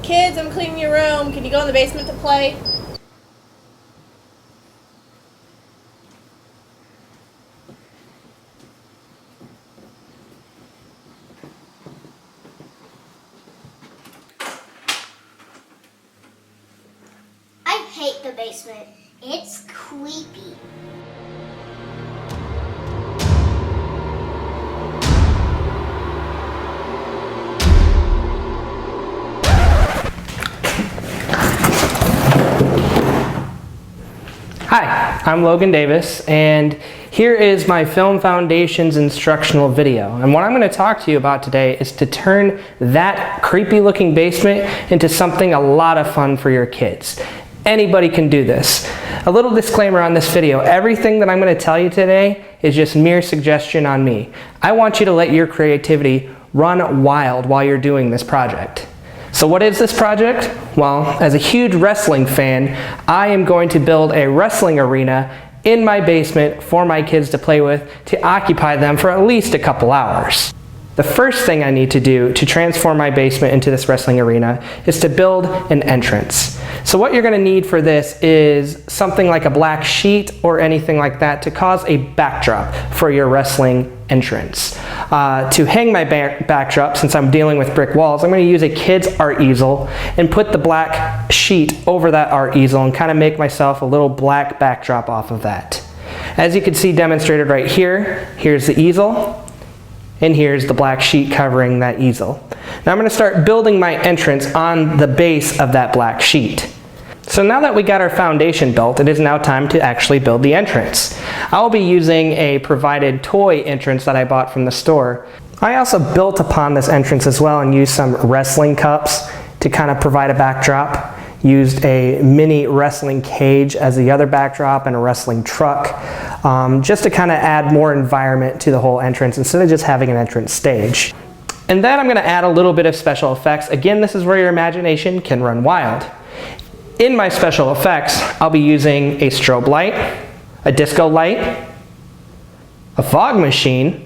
Kids, I'm cleaning your room. Can you go in the basement to play? I hate the basement. It's creepy. Hi, I'm Logan Davis, and here is my Film Foundations instructional video. And what I'm going to talk to you about today is to turn that creepy looking basement into something a lot of fun for your kids. Anybody can do this. A little disclaimer on this video, everything that I'm going to tell you today is just mere suggestion on me. I want you to let your creativity run wild while you're doing this project. So what is this project? Well, as a huge wrestling fan, I am going to build a wrestling arena in my basement for my kids to play with to occupy them for at least a couple hours. The first thing I need to do to transform my basement into this wrestling arena is to build an entrance. So what you're going to need for this is something like a black sheet or anything like that to cause a backdrop for your wrestling entrance. To hang my backdrop, since I'm dealing with brick walls, I'm going to use a kid's art easel and put the black sheet over that art easel and kind of make myself a little black backdrop off of that. As you can see demonstrated right here, here's the easel. And here's the black sheet covering that easel. Now I'm going to start building my entrance on the base of that black sheet. So now that we got our foundation built, it is now time to actually build the entrance. I'll be using a provided toy entrance that I bought from the store. I also built upon this entrance as well and used some wrestling cups to kind of provide a backdrop. Used a mini wrestling cage as the other backdrop and a wrestling truck, just to kind of add more environment to the whole entrance instead of just having an entrance stage. And then I'm going to add a little bit of special effects. Again, this is where your imagination can run wild. In my special effects, I'll be using a strobe light, a disco light, a fog machine,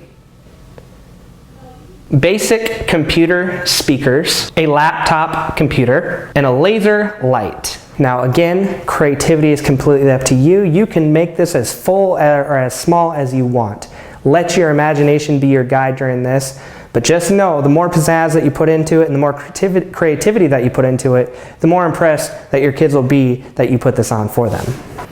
basic computer speakers, a laptop computer, and a laser light. Now again, creativity is completely up to you. You can make this as full or as small as you want. Let your imagination be your guide during this, but just know the more pizzazz that you put into it and the more creativity that you put into it, the more impressed that your kids will be that you put this on for them.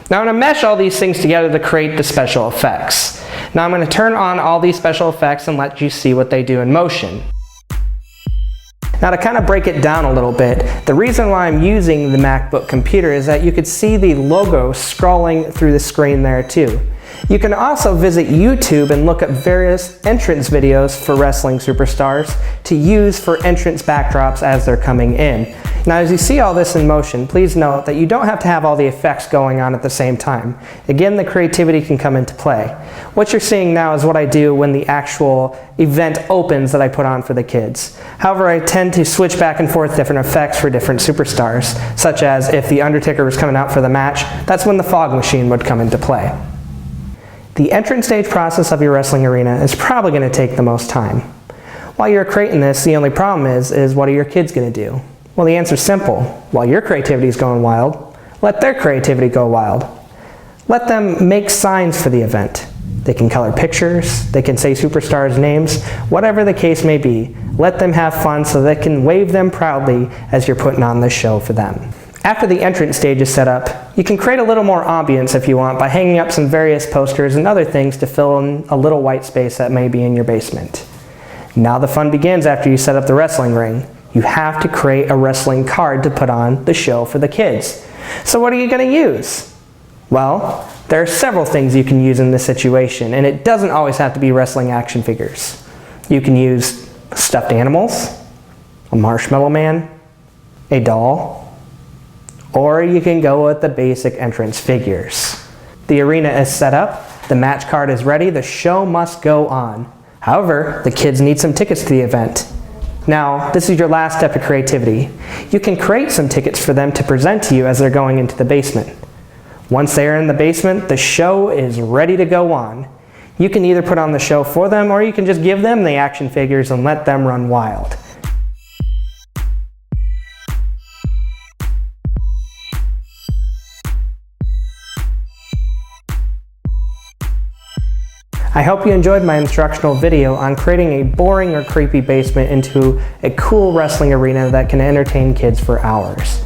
Now I'm going to mesh all these things together to create the special effects. Now I'm going to turn on all these special effects and let you see what they do in motion. Now to kind of break it down a little bit, the reason why I'm using the MacBook computer is that you could see the logo scrolling through the screen there too. You can also visit YouTube and look at various entrance videos for wrestling superstars to use for entrance backdrops as they're coming in. Now as you see all this in motion, please note that you don't have to have all the effects going on at the same time. Again, the creativity can come into play. What you're seeing now is what I do when the actual event opens that I put on for the kids. However, I tend to switch back and forth different effects for different superstars, such as if the Undertaker was coming out for the match, that's when the fog machine would come into play. The entrance stage process of your wrestling arena is probably going to take the most time. While you're creating this, the only problem is what are your kids going to do? Well, the answer's simple. While your creativity is going wild, let their creativity go wild. Let them make signs for the event. They can color pictures, they can say superstars' names, whatever the case may be. Let them have fun so they can wave them proudly as you're putting on this show for them. After the entrance stage is set up, you can create a little more ambience if you want by hanging up some various posters and other things to fill in a little white space that may be in your basement. Now the fun begins after you set up the wrestling ring. You have to create a wrestling card to put on the show for the kids. So what are you going to use? Well, there are several things you can use in this situation, and it doesn't always have to be wrestling action figures. You can use stuffed animals, a marshmallow man, a doll, or you can go with the basic entrance figures. The arena is set up, the match card is ready, the show must go on. However, the kids need some tickets to the event. Now, this is your last step of creativity. You can create some tickets for them to present to you as they're going into the basement. Once they are in the basement, the show is ready to go on. You can either put on the show for them, or you can just give them the action figures and let them run wild. I hope you enjoyed my instructional video on creating a boring or creepy basement into a cool wrestling arena that can entertain kids for hours.